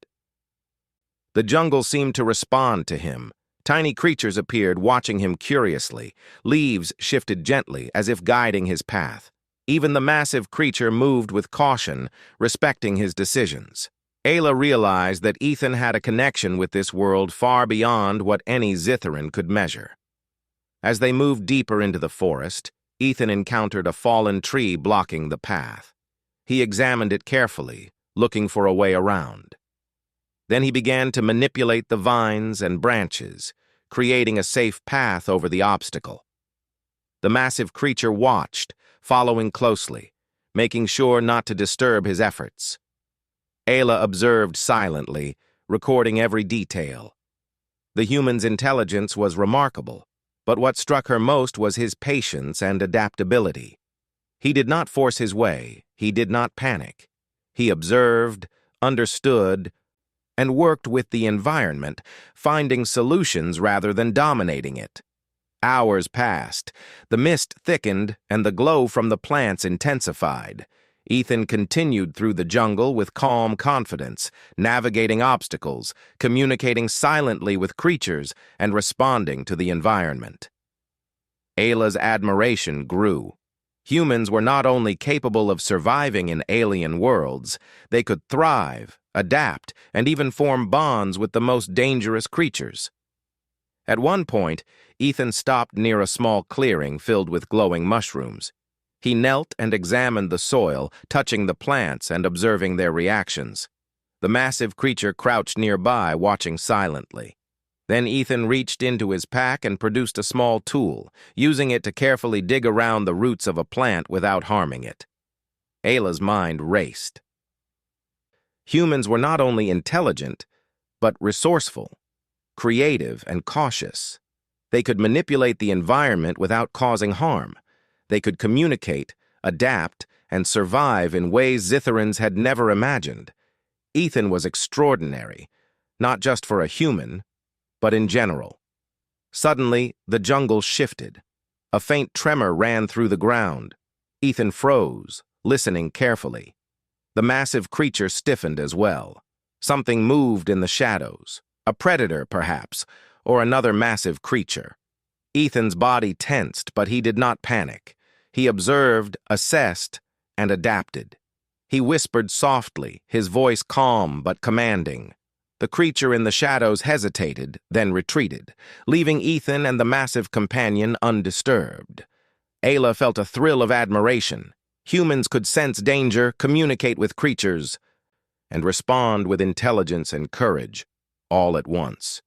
The jungle seemed to respond to him. Tiny creatures appeared, watching him curiously. Leaves shifted gently, as if guiding his path. Even the massive creature moved with caution, respecting his decisions. Ayla realized that Ethan had a connection with this world far beyond what any Zithran could measure. As they moved deeper into the forest, Ethan encountered a fallen tree blocking the path. He examined it carefully, looking for a way around. Then he began to manipulate the vines and branches, creating a safe path over the obstacle. The massive creature watched, following closely, making sure not to disturb his efforts. Ayla observed silently, recording every detail. The human's intelligence was remarkable, but what struck her most was his patience and adaptability. He did not force his way, he did not panic. He observed, understood, and worked with the environment, finding solutions rather than dominating it. Hours passed, the mist thickened, and the glow from the plants intensified. Ethan continued through the jungle with calm confidence, navigating obstacles, communicating silently with creatures, and responding to the environment. Ayla's admiration grew. Humans were not only capable of surviving in alien worlds, they could thrive, adapt, and even form bonds with the most dangerous creatures. At one point, Ethan stopped near a small clearing filled with glowing mushrooms. He knelt and examined the soil, touching the plants and observing their reactions. The massive creature crouched nearby, watching silently. Then Ethan reached into his pack and produced a small tool, using it to carefully dig around the roots of a plant without harming it. Ayla's mind raced. Humans were not only intelligent, but resourceful, creative, and cautious. They could manipulate the environment without causing harm. They could communicate, adapt, and survive in ways Zitharans had never imagined. Ethan was extraordinary, not just for a human, but in general. Suddenly, the jungle shifted. A faint tremor ran through the ground. Ethan froze, listening carefully. The massive creature stiffened as well. Something moved in the shadows. A predator, perhaps, or another massive creature. Ethan's body tensed, but he did not panic. He observed, assessed, and adapted. He whispered softly, his voice calm but commanding. The creature in the shadows hesitated, then retreated, leaving Ethan and the massive companion undisturbed. Ayla felt a thrill of admiration. Humans could sense danger, communicate with creatures, and respond with intelligence and courage, all at once.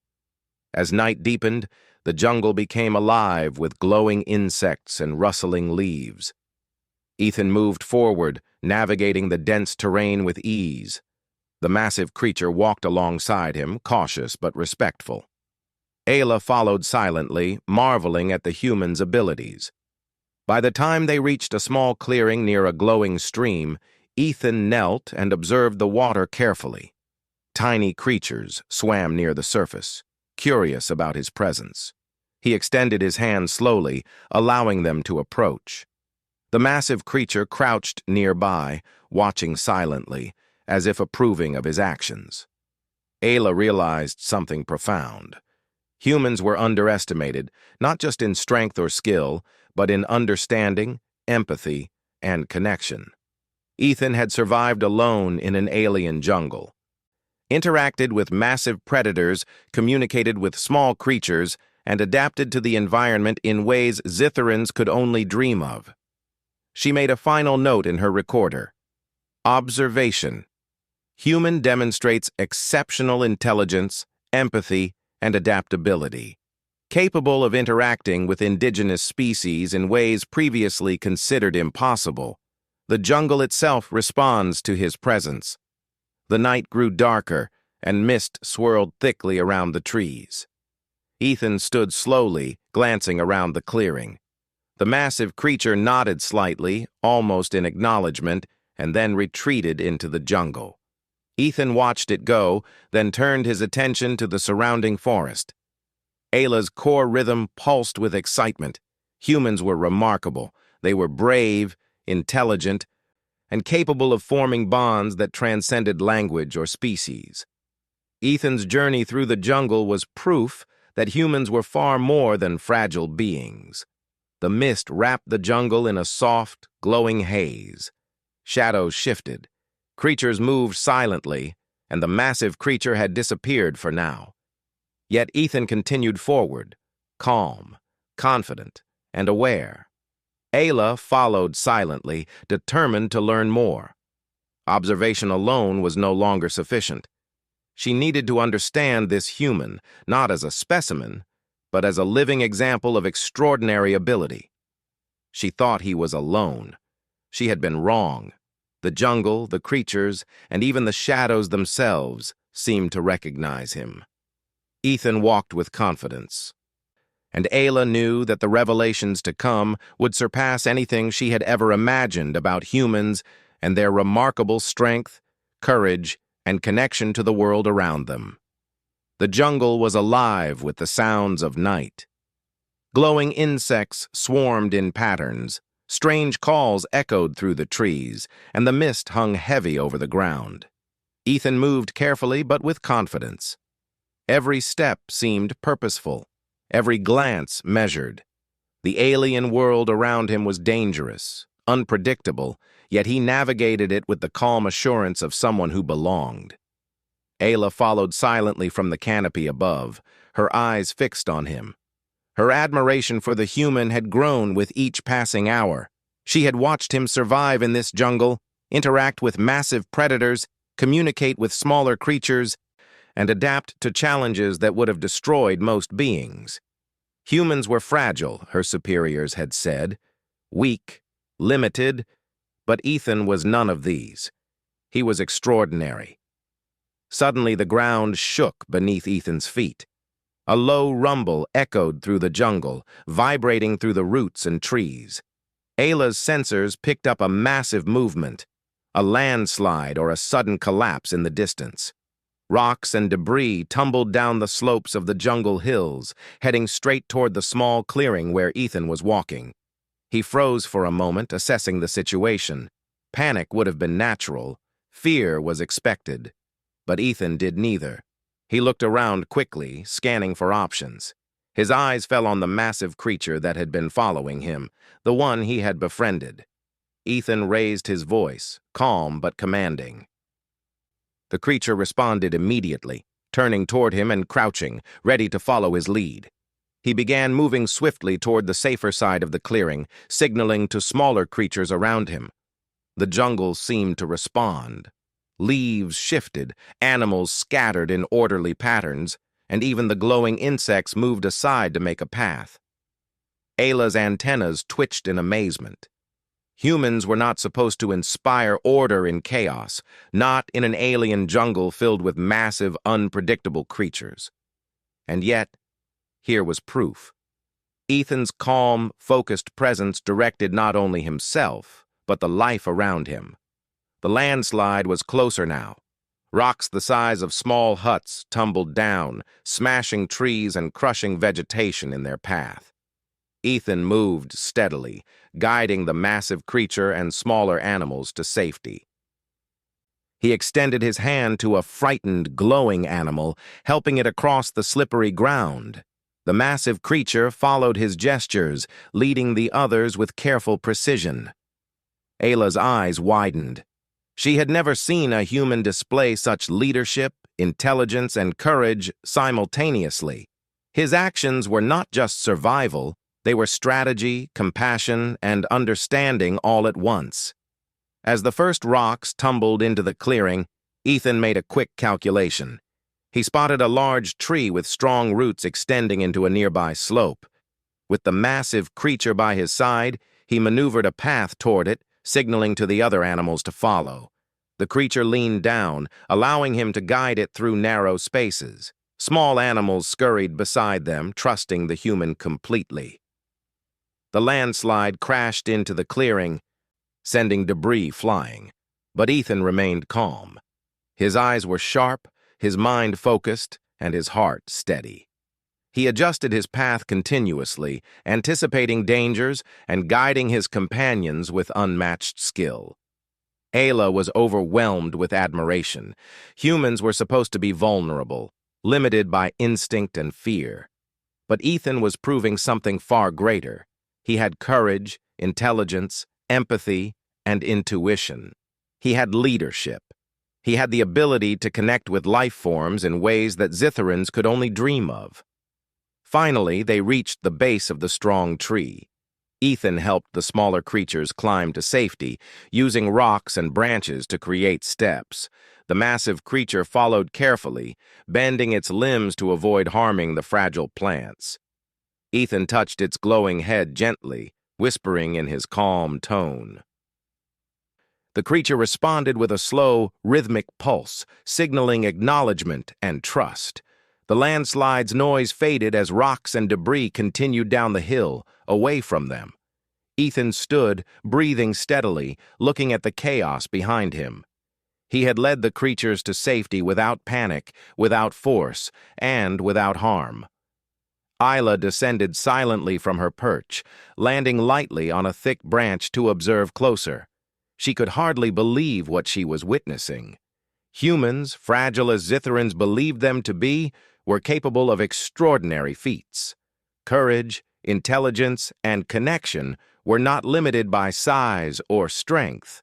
As night deepened, the jungle became alive with glowing insects and rustling leaves. Ethan moved forward, navigating the dense terrain with ease. The massive creature walked alongside him, cautious but respectful. Ayla followed silently, marveling at the human's abilities. By the time they reached a small clearing near a glowing stream, Ethan knelt and observed the water carefully. Tiny creatures swam near the surface, curious about his presence. He extended his hand slowly, allowing them to approach. The massive creature crouched nearby, watching silently, as if approving of his actions. Ayla realized something profound. Humans were underestimated, not just in strength or skill, but in understanding, empathy, and connection. Ethan had survived alone in an alien jungle, interacted with massive predators, communicated with small creatures, and adapted to the environment in ways Zitharans could only dream of. She made a final note in her recorder. Observation. Human demonstrates exceptional intelligence, empathy, and adaptability, capable of interacting with indigenous species in ways previously considered impossible. The jungle itself responds to his presence. The night grew darker, and mist swirled thickly around the trees. Ethan stood slowly, glancing around the clearing. The massive creature nodded slightly, almost in acknowledgement, and then retreated into the jungle. Ethan watched it go, then turned his attention to the surrounding forest. Ayla's core rhythm pulsed with excitement. Humans were remarkable. They were brave, intelligent, and capable of forming bonds that transcended language or species. Ethan's journey through the jungle was proof that humans were far more than fragile beings. The mist wrapped the jungle in a soft, glowing haze. Shadows shifted. Creatures moved silently, and the massive creature had disappeared for now. Yet Ethan continued forward, calm, confident, and aware. Ayla followed silently, determined to learn more. Observation alone was no longer sufficient. She needed to understand this human, not as a specimen, but as a living example of extraordinary ability. She thought he was alone. She had been wrong. The jungle, the creatures, and even the shadows themselves seemed to recognize him. Ethan walked with confidence, and Ayla knew that the revelations to come would surpass anything she had ever imagined about humans and their remarkable strength, courage, and connection to the world around them. The jungle was alive with the sounds of night. Glowing insects swarmed in patterns, strange calls echoed through the trees, and the mist hung heavy over the ground. Ethan moved carefully but with confidence. Every step seemed purposeful, every glance measured. The alien world around him was dangerous, unpredictable, yet he navigated it with the calm assurance of someone who belonged. Ayla followed silently from the canopy above, her eyes fixed on him. Her admiration for the human had grown with each passing hour. She had watched him survive in this jungle, interact with massive predators, communicate with smaller creatures, and adapt to challenges that would have destroyed most beings. Humans were fragile, her superiors had said, weak, limited, but Ethan was none of these. He was extraordinary. Suddenly the ground shook beneath Ethan's feet. A low rumble echoed through the jungle, vibrating through the roots and trees. Ayla's sensors picked up a massive movement, a landslide or a sudden collapse in the distance. Rocks and debris tumbled down the slopes of the jungle hills, heading straight toward the small clearing where Ethan was walking. He froze for a moment, assessing the situation. Panic would have been natural. Fear was expected. But Ethan did neither. He looked around quickly, scanning for options. His eyes fell on the massive creature that had been following him, the one he had befriended. Ethan raised his voice, calm but commanding. The creature responded immediately, turning toward him and crouching, ready to follow his lead. He began moving swiftly toward the safer side of the clearing, signaling to smaller creatures around him. The jungle seemed to respond. Leaves shifted, animals scattered in orderly patterns, and even the glowing insects moved aside to make a path. Ayla's antennas twitched in amazement. Humans were not supposed to inspire order in chaos, not in an alien jungle filled with massive, unpredictable creatures. And yet, here was proof. Ethan's calm, focused presence directed not only himself, but the life around him. The landslide was closer now. Rocks the size of small huts tumbled down, smashing trees and crushing vegetation in their path. Ethan moved steadily, guiding the massive creature and smaller animals to safety. He extended his hand to a frightened, glowing animal, helping it across the slippery ground. The massive creature followed his gestures, leading the others with careful precision. Ayla's eyes widened. She had never seen a human display such leadership, intelligence, and courage simultaneously. His actions were not just survival, they were strategy, compassion, and understanding all at once. As the first rocks tumbled into the clearing, Ethan made a quick calculation. He spotted a large tree with strong roots extending into a nearby slope. With the massive creature by his side, he maneuvered a path toward it, signaling to the other animals to follow. The creature leaned down, allowing him to guide it through narrow spaces. Small animals scurried beside them, trusting the human completely. The landslide crashed into the clearing, sending debris flying. But Ethan remained calm. His eyes were sharp, his mind focused, and his heart steady. He adjusted his path continuously, anticipating dangers and guiding his companions with unmatched skill. Ayla was overwhelmed with admiration. Humans were supposed to be vulnerable, limited by instinct and fear. But Ethan was proving something far greater. He had courage, intelligence, empathy, and intuition. He had leadership. He had the ability to connect with life forms in ways that Zitherans could only dream of. Finally, they reached the base of the strong tree. Ethan helped the smaller creatures climb to safety, using rocks and branches to create steps. The massive creature followed carefully, bending its limbs to avoid harming the fragile plants. Ethan touched its glowing head gently, whispering in his calm tone. The creature responded with a slow, rhythmic pulse, signaling acknowledgement and trust. The landslide's noise faded as rocks and debris continued down the hill, away from them. Ethan stood, breathing steadily, looking at the chaos behind him. He had led the creatures to safety without panic, without force, and without harm. Ayla descended silently from her perch, landing lightly on a thick branch to observe closer. She could hardly believe what she was witnessing. Humans, fragile as Zitherans believed them to be, were capable of extraordinary feats. Courage, intelligence, and connection were not limited by size or strength.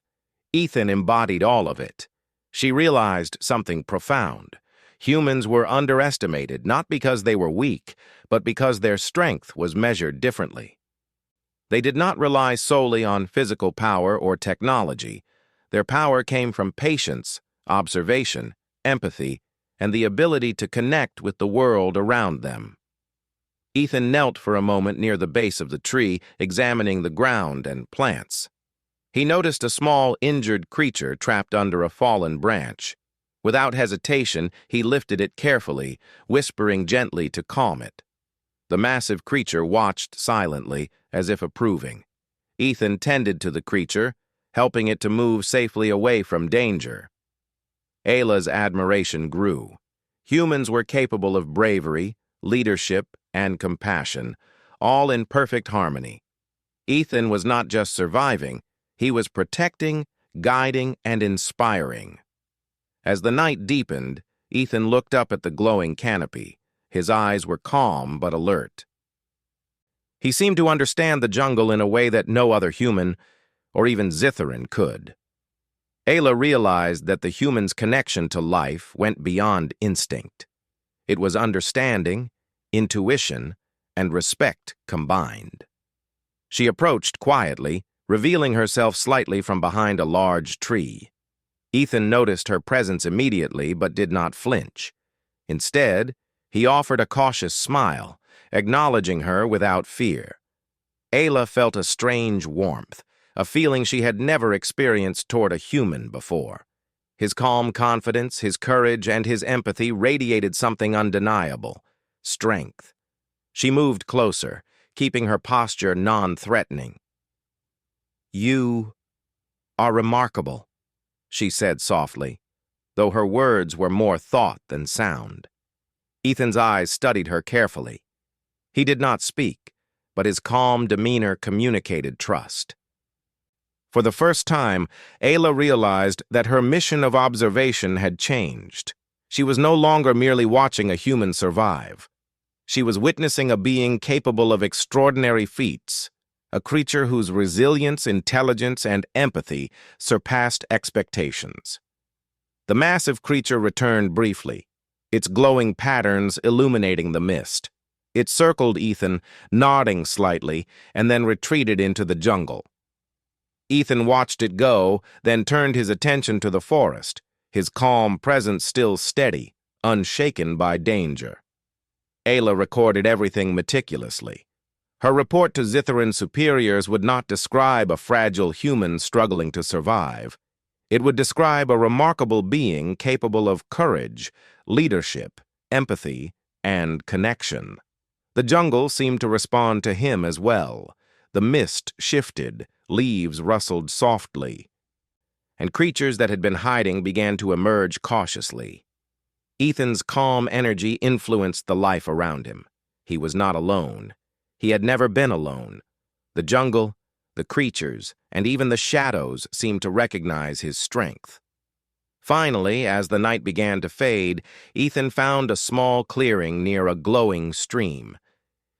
Ethan embodied all of it. She realized something profound. Humans were underestimated not because they were weak, but because their strength was measured differently. They did not rely solely on physical power or technology. Their power came from patience, observation, empathy, and the ability to connect with the world around them. Ethan knelt for a moment near the base of the tree, examining the ground and plants. He noticed a small, injured creature trapped under a fallen branch. Without hesitation, he lifted it carefully, whispering gently to calm it. The massive creature watched silently, as if approving. Ethan tended to the creature, helping it to move safely away from danger. Ayla's admiration grew. Humans were capable of bravery, leadership, and compassion, all in perfect harmony. Ethan was not just surviving, he was protecting, guiding, and inspiring. As the night deepened, Ethan looked up at the glowing canopy. His eyes were calm but alert. He seemed to understand the jungle in a way that no other human, or even Zitharan, could. Ayla realized that the human's connection to life went beyond instinct. It was understanding, intuition, and respect combined. She approached quietly, revealing herself slightly from behind a large tree. Ethan noticed her presence immediately but did not flinch. Instead, he offered a cautious smile, acknowledging her without fear. Ayla felt a strange warmth, a feeling she had never experienced toward a human before. His calm confidence, his courage, and his empathy radiated something undeniable: strength. She moved closer, keeping her posture non-threatening. "You are remarkable," she said softly, though her words were more thought than sound. Ethan's eyes studied her carefully. He did not speak, but his calm demeanor communicated trust. For the first time, Ayla realized that her mission of observation had changed. She was no longer merely watching a human survive. She was witnessing a being capable of extraordinary feats, a creature whose resilience, intelligence, and empathy surpassed expectations. The massive creature returned briefly, its glowing patterns illuminating the mist. It circled Ethan, nodding slightly, and then retreated into the jungle. Ethan watched it go, then turned his attention to the forest, his calm presence still steady, unshaken by danger. Ayla recorded everything meticulously. Her report to Zitharan superiors would not describe a fragile human struggling to survive. It would describe a remarkable being capable of courage, leadership, empathy, and connection. The jungle seemed to respond to him as well. The mist shifted, leaves rustled softly, and creatures that had been hiding began to emerge cautiously. Ethan's calm energy influenced the life around him. He was not alone. He had never been alone. The jungle, the creatures, and even the shadows seemed to recognize his strength. Finally, as the night began to fade, Ethan found a small clearing near a glowing stream.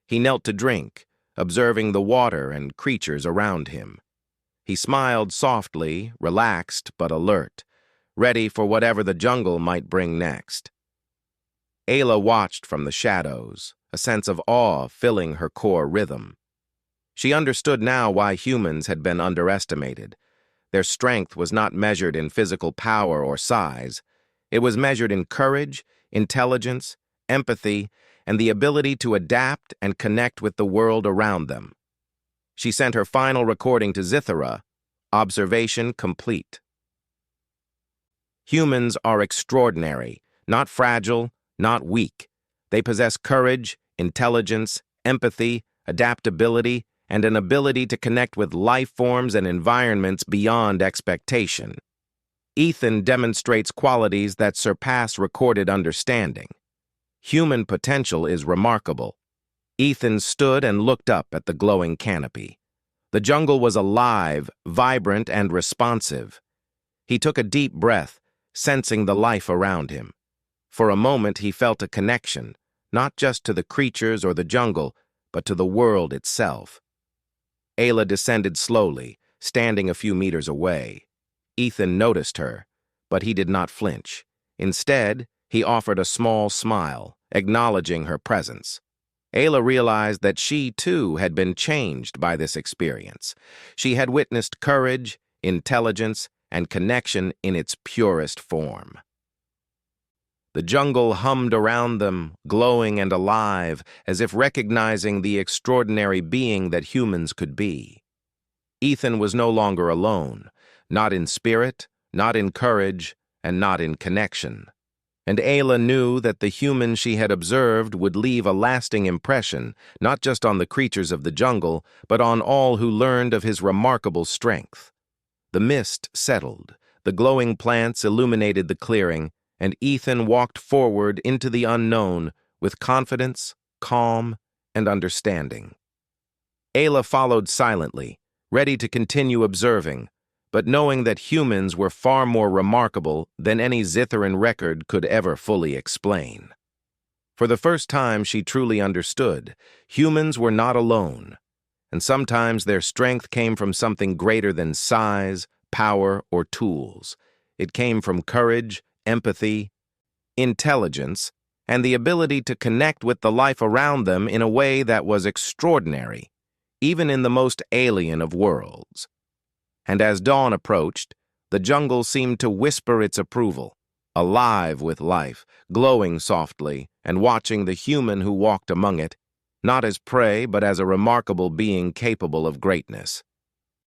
He knelt to drink, observing the water and creatures around him. He smiled softly, relaxed but alert, ready for whatever the jungle might bring next. Ayla watched from the shadows, a sense of awe filling her core rhythm. She understood now why humans had been underestimated. Their strength was not measured in physical power or size. It was measured in courage, intelligence, empathy, and the ability to adapt and connect with the world around them. She sent her final recording to Zithara, observation complete. Humans are extraordinary, not fragile, not weak. They possess courage, intelligence, empathy, adaptability, and an ability to connect with life forms and environments beyond expectation. Ethan demonstrates qualities that surpass recorded understanding. Human potential is remarkable. Ethan stood and looked up at the glowing canopy. The jungle was alive, vibrant, and responsive. He took a deep breath, sensing the life around him. For a moment he felt a connection, not just to the creatures or the jungle, but to the world itself. Ayla descended slowly, standing a few meters away. Ethan noticed her, but he did not flinch. Instead, he offered a small smile, acknowledging her presence. Ayla realized that she, too, had been changed by this experience. She had witnessed courage, intelligence, and connection in its purest form. The jungle hummed around them, glowing and alive, as if recognizing the extraordinary being that humans could be. Ethan was no longer alone, not in spirit, not in courage, and not in connection. And Ayla knew that the human she had observed would leave a lasting impression, not just on the creatures of the jungle, but on all who learned of his remarkable strength. The mist settled, the glowing plants illuminated the clearing, and Ethan walked forward into the unknown with confidence, calm, and understanding. Ayla followed silently, ready to continue observing, but knowing that humans were far more remarkable than any Zitharan record could ever fully explain. For the first time she truly understood, humans were not alone, and sometimes their strength came from something greater than size, power, or tools. It came from courage, empathy, intelligence, and the ability to connect with the life around them in a way that was extraordinary, even in the most alien of worlds. And as dawn approached, the jungle seemed to whisper its approval, alive with life, glowing softly, and watching the human who walked among it, not as prey but as a remarkable being capable of greatness.